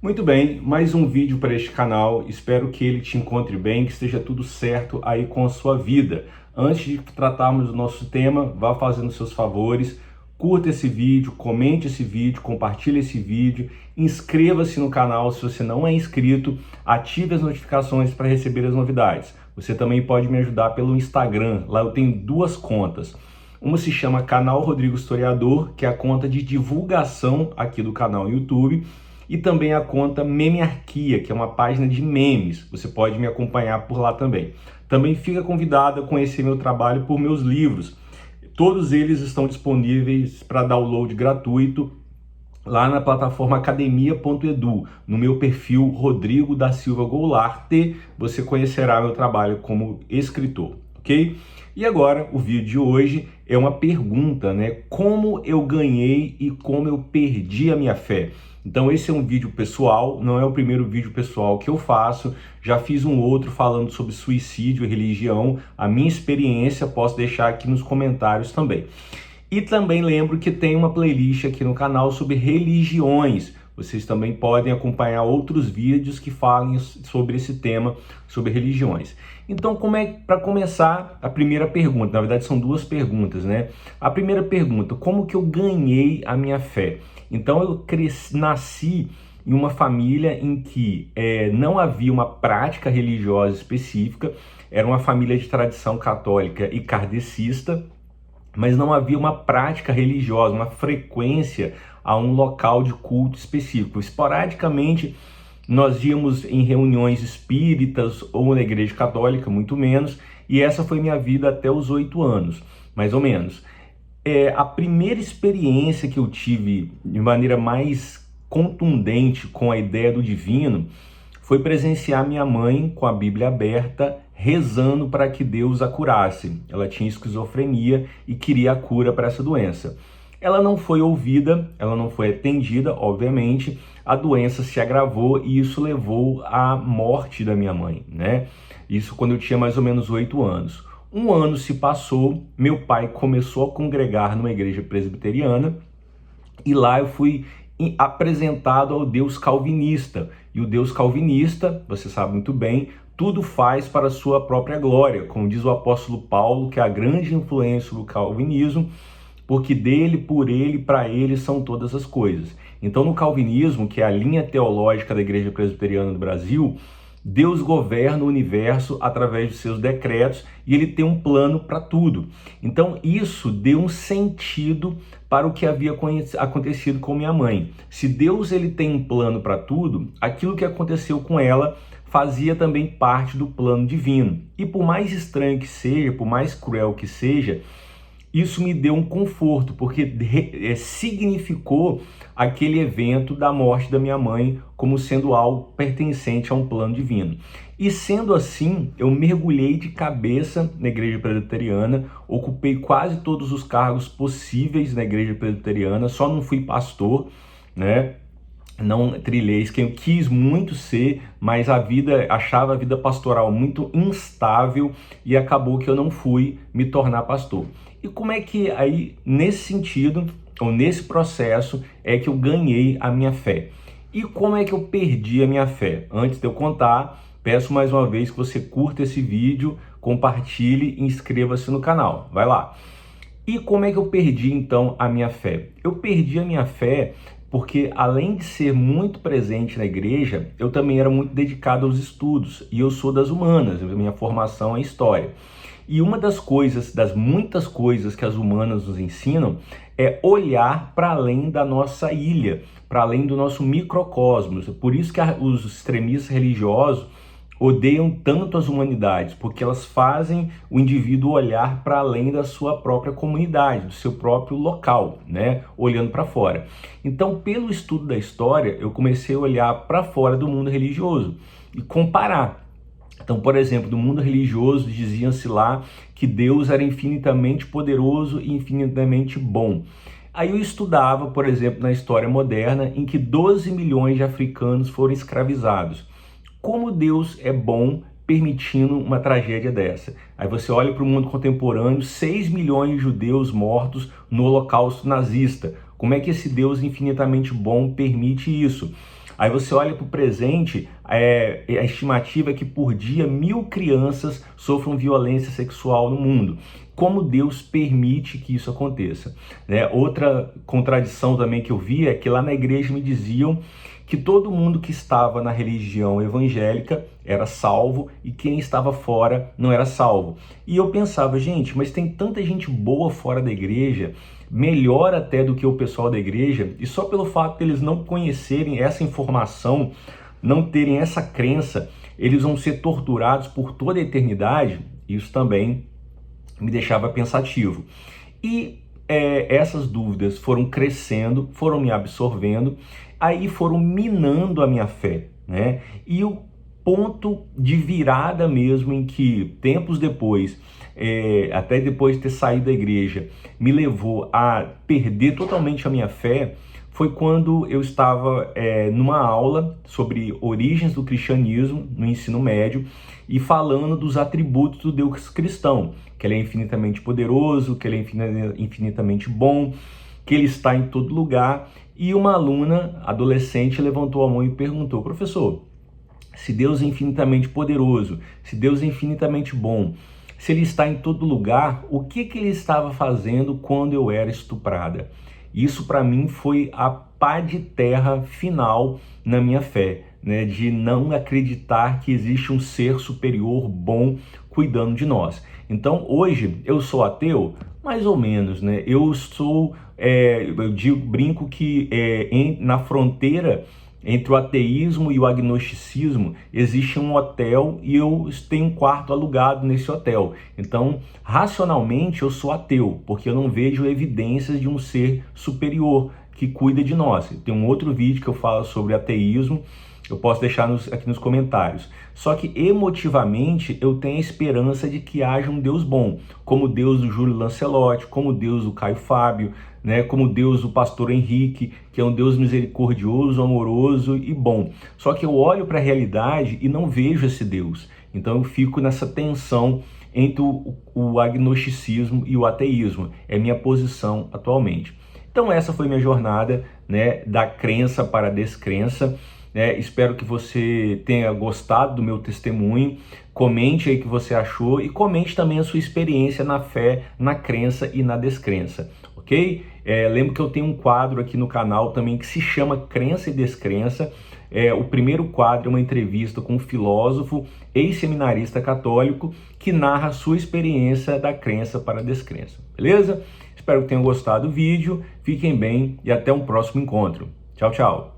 Muito bem, mais um vídeo para este canal. Espero que ele te encontre bem, que esteja tudo certo aí com a sua vida. Antes de tratarmos do nosso tema, vá fazendo seus favores, curta esse vídeo, comente esse vídeo, compartilhe esse vídeo, inscreva-se no canal se você não é inscrito, ative as notificações para receber as novidades. Você também pode me ajudar pelo Instagram, lá eu tenho duas contas. Uma se chama Canal Rodrigo Historiador, que é a conta de divulgação aqui do canal no YouTube, e também a conta Memearquia, que é uma página de memes. Você pode me acompanhar por lá também. Também fica convidado a conhecer meu trabalho por meus livros. Todos eles estão disponíveis para download gratuito lá na plataforma academia.edu. No meu perfil Rodrigo da Silva Goulart, você conhecerá meu trabalho como escritor, ok? E agora, o vídeo de hoje é uma pergunta, né? Como eu ganhei e como eu perdi a minha fé? Então esse é um vídeo pessoal, não é o primeiro vídeo pessoal que eu faço, já fiz um outro falando sobre suicídio e religião, a minha experiência posso deixar aqui nos comentários também. E também lembro que tem uma playlist aqui no canal sobre religiões. Vocês também podem acompanhar outros vídeos que falem sobre esse tema, sobre religiões. Então, para começar, a primeira pergunta, na verdade são duas perguntas, né? A primeira pergunta, como que eu ganhei a minha fé? Então, eu nasci em uma família em que não havia uma prática religiosa específica, era uma família de tradição católica e kardecista, mas não havia uma prática religiosa, uma frequência a um local de culto específico. Esporadicamente, nós íamos em reuniões espíritas ou na igreja católica, muito menos, e essa foi minha vida até os 8 anos, mais ou menos. A primeira experiência que eu tive de maneira mais contundente com a ideia do divino foi presenciar minha mãe com a Bíblia aberta, rezando para que Deus a curasse. Ela tinha esquizofrenia e queria a cura para essa doença. Ela não foi ouvida, ela não foi atendida, obviamente, a doença se agravou e isso levou à morte da minha mãe, né? Isso quando eu tinha mais ou menos 8 anos. Um ano se passou, meu pai começou a congregar numa igreja presbiteriana e lá eu fui apresentado ao Deus calvinista. E o Deus calvinista, você sabe muito bem, tudo faz para a sua própria glória, como diz o apóstolo Paulo, que é a grande influência do calvinismo, porque dele, por ele, para ele são todas as coisas. Então, no calvinismo, que é a linha teológica da Igreja Presbiteriana do Brasil, Deus governa o universo através de seus decretos e ele tem um plano para tudo. Então isso deu um sentido para o que havia acontecido com minha mãe. Se Deus ele tem um plano para tudo, aquilo que aconteceu com ela fazia também parte do plano divino. E por mais estranho que seja, por mais cruel que seja, isso me deu um conforto, porque significou aquele evento da morte da minha mãe como sendo algo pertencente a um plano divino. E sendo assim, eu mergulhei de cabeça na igreja presbiteriana, ocupei quase todos os cargos possíveis na igreja presbiteriana, só não fui pastor, né? Não trilhei quem eu quis muito ser, mas achava a vida pastoral muito instável e acabou que eu não fui me tornar pastor. E como é que aí, nesse sentido, ou nesse processo, é que eu ganhei a minha fé? E como é que eu perdi a minha fé? Antes de eu contar, peço mais uma vez que você curta esse vídeo, compartilhe e inscreva-se no canal. Vai lá! E como é que eu perdi então a minha fé? Eu perdi a minha fé porque além de ser muito presente na igreja, eu também era muito dedicado aos estudos e eu sou das humanas, minha formação é história. E uma das coisas, das muitas coisas que as humanas nos ensinam é olhar para além da nossa ilha, para além do nosso microcosmos. Por isso que os extremistas religiosos odeiam tanto as humanidades, porque elas fazem o indivíduo olhar para além da sua própria comunidade, do seu próprio local, né? Olhando para fora. Então, pelo estudo da história, eu comecei a olhar para fora do mundo religioso e comparar. Então, por exemplo, no mundo religioso dizia-se lá que Deus era infinitamente poderoso e infinitamente bom. Aí eu estudava, por exemplo, na história moderna, em que 12 milhões de africanos foram escravizados. Como Deus é bom permitindo uma tragédia dessa? Aí você olha para o mundo contemporâneo, 6 milhões de judeus mortos no Holocausto nazista. Como é que esse Deus infinitamente bom permite isso? Aí você olha para o presente, a estimativa é que por dia 1.000 crianças sofram violência sexual no mundo. Como Deus permite que isso aconteça? Outra contradição também que eu vi é que lá na igreja me diziam que todo mundo que estava na religião evangélica era salvo e quem estava fora não era salvo. E eu pensava, gente, mas tem tanta gente boa fora da igreja, melhor até do que o pessoal da igreja, e só pelo fato de eles não conhecerem essa informação, não terem essa crença, eles vão ser torturados por toda a eternidade. Isso também me deixava pensativo. E essas dúvidas foram crescendo, foram me absorvendo, aí foram minando a minha fé, né? E o ponto de virada mesmo em que, tempos depois, até depois de ter saído da igreja, me levou a perder totalmente a minha fé, foi quando eu estava numa aula sobre origens do cristianismo no ensino médio e falando dos atributos do Deus cristão, que ele é infinitamente poderoso, que ele é infinitamente bom, que ele está em todo lugar. E uma aluna adolescente levantou a mão e perguntou: professor, se Deus é infinitamente poderoso, se Deus é infinitamente bom, se ele está em todo lugar, o que ele estava fazendo quando eu era estuprada? Isso para mim foi a pá de terra final na minha fé, né? De não acreditar que existe um ser superior bom cuidando de nós. Então hoje eu sou ateu, mais ou menos, né? Eu sou, brinco que na fronteira entre o ateísmo e o agnosticismo existe um hotel e eu tenho um quarto alugado nesse hotel. Então, racionalmente, eu sou ateu, porque eu não vejo evidências de um ser superior que cuida de nós. Tem um outro vídeo que eu falo sobre ateísmo, eu posso deixar aqui nos comentários. Só que emotivamente eu tenho a esperança de que haja um Deus bom, como o Deus do Júlio Lancelotti, como o Deus do Caio Fábio, né, como o Deus do pastor Henrique, que é um Deus misericordioso, amoroso e bom. Só que eu olho para a realidade e não vejo esse Deus. Então eu fico nessa tensão entre o agnosticismo e o ateísmo. É minha posição atualmente. Então essa foi minha jornada, né, da crença para a descrença. Espero que você tenha gostado do meu testemunho. Comente aí o que você achou e comente também a sua experiência na fé, na crença e na descrença, ok? Lembro que eu tenho um quadro aqui no canal também que se chama Crença e Descrença. O primeiro quadro é uma entrevista com um filósofo, ex-seminarista católico, que narra a sua experiência da crença para a descrença, beleza? Espero que tenham gostado do vídeo, fiquem bem e até um próximo encontro. Tchau, tchau!